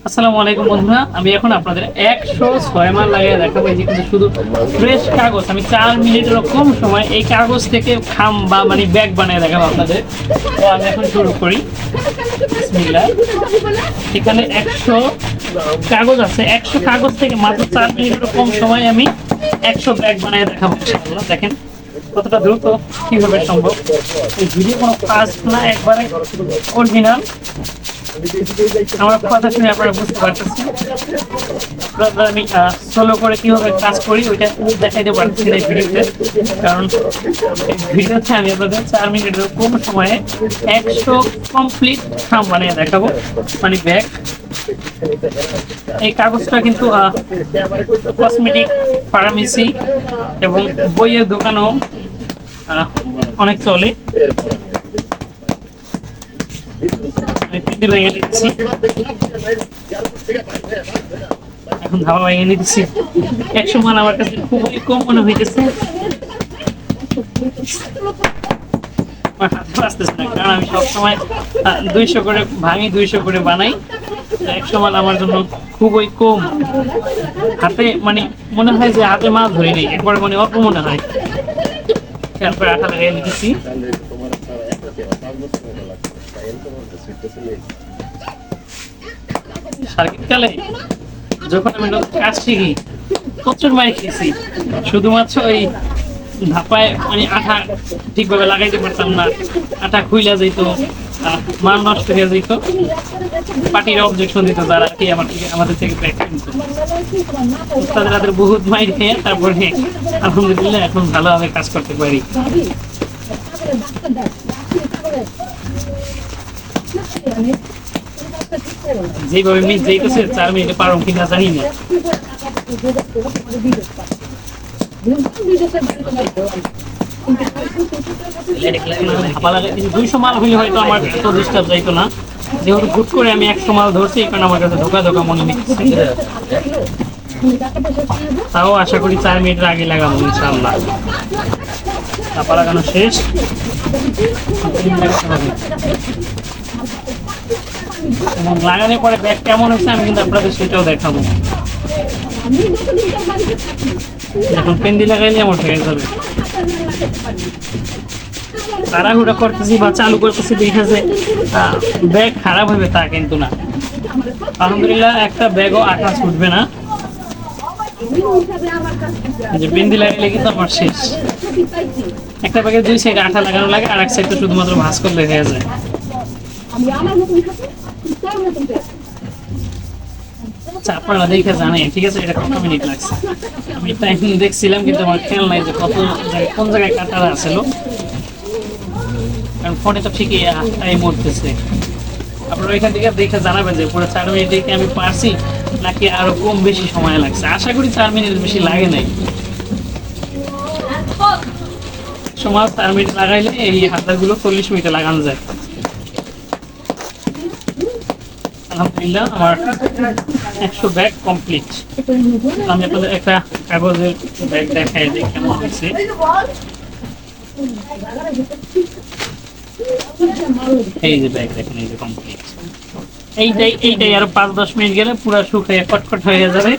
আসসালামু আলাইকুম বন্ধুরা, আমি এখন আপনাদের 106 মাল লাগিয়ে দেখাবো। এই যে কিন্তু শুধু ফ্রেশ কাগজ, আমি 4 মিনিটেরও কম সময় এই কাগজ থেকে খাম বা মানে ব্যাগ বানিয়ে দেখাবো আপনাদের। তো আমি এখন শুরু করি। বিসমিল্লাহ। এখানে 100 কাগজ আছে, 100 কাগজ থেকে মাত্র 4 মিনিটেরও কম সময় আমি 100 ব্যাগ বানিয়ে দেখাবো ইনশাআল্লাহ। দেখেন কতটা দ্রুত কিভাবে সম্ভব। এই ভিডিও কোনো ফাস্ট না, একবারে অরিজিনাল। আমার কথা শুনে আপনারা বুঝতে পারতেছেন আমি সোলো করে কিভাবে কাজ করি ওইটা দেখাইতে পারছি না এই ভিডিওতে, কারণ এই ভিডিওতে আমি আপনাদের 4 মিনিটের কম সময়ে 100 কমপ্লিট খাম বানিয়ে দেখাবো, মানে ব্যাগ। এই কাগজটা কিন্তু কসমেটিক, ফার্মেসি এবং বইয়ের দোকানও অনেক চলে। এখন ধাবা ভেঙে নিতেছি। 100 মাল আমার কাছে খুবই কম মনে হইতেছে, হাত বাঁচতেছে না, কারণ আমি সবসময় 200 করে ভাঙি, 200 করে বানাই। 100 মাল আমার জন্য খুবই কম। হাতে মানে মনে হয় যে হাতে মাল ধরে নেই, একবার মানে অল্প মনে হয়। তারপরে আঠা লাগিয়ে নিতেছি। সার্কিটকালে যখন আমি কাজ শিখি প্রচুর মার খেয়েছি, শুধুমাত্র ওই ধাপায় মানে আঠা ঠিকভাবে লাগাইতে পারতাম না, আঠা খুইলা যেত, মাল নষ্ট হয়ে যেত, পার্টির অবজেকশন দিত যারা কি আমাদের থেকে তাদের বহুত মাইর খেয়ে তারপরে আলহামদুলিল্লাহ এখন ভালোভাবে কাজ করতে পারি। যেভাবে মিস যাইতেছে 4 মিনিটে পারো কিনা জানি না। 200 মাল হইলে হয়তো আমার এত ডিস্টার্ব যাইতো না, যেহেতু হুট করে আমি 100 মাল ধরছি, এই কারণে আমার কাছে ধোকা ধোকা মনে হচ্ছে। তাও আশা করি 4 মিনিটের আগে লাগাবো ইনশাআল্লাহ। চাপা লাগানো শেষ। এবং লাগানোর পরে ব্যাগ কেমন হচ্ছে আমি কিন্তু আপনাদের সেটাও দেখাবো। এখন পেন্দি লাগাইলে আমার হয়ে যাবে। তাড়াহুড়া করতেছি বা চালু করতেছি দেখা যায় ব্যাগ খারাপ হবে তা কিন্তু না। আলহামদুলিল্লাহ একটা ব্যাগও আঠা ছুটবে না। যে পেন্দি লাগাইলে কিন্তু আমার শেষ। একটা ব্যাগের 2 সাইডে আঠা লাগানো লাগে, আর এক সাইডটা শুধুমাত্র ভাঁজ করলে হয়ে যায়। আচ্ছা, আপনারা দেখে জানেন ঠিক আছে এটা কত মিনিট লাগছে। আমি টাইম দেখছিলাম কিন্তু আমার খেয়াল নাই যে কোন জায়গায় কাটারা আছিল, কারণ ফোনে তো ঠিকই টাইম উঠতেছে। আপনারা এখান থেকে দেখে জানাবেন যে পুরো 4 মিনিটে কি আমি পারছি নাকি আরো কম বেশি সময় লাগছে। আশা করি 4 মিনিট বেশি লাগে নাই। সময় 4 মিনিট লাগাইলে এই হাতাগুলো 40 মিনিটে লাগানো যায়। আলহামদুলিল্লাহ আমার 100 ব্যাগ কমপ্লিট। আমি আপনাদের একটা কাগজের ব্যাগ দেখাই দিই কেমন হয়েছে। এই যে ব্যাগ দেখেন, এই যে কমপ্লিট। এইটাই আরো 5-10 মিনিট গেলে পুরো শুকিয়ে কটকট হয়ে যাবে।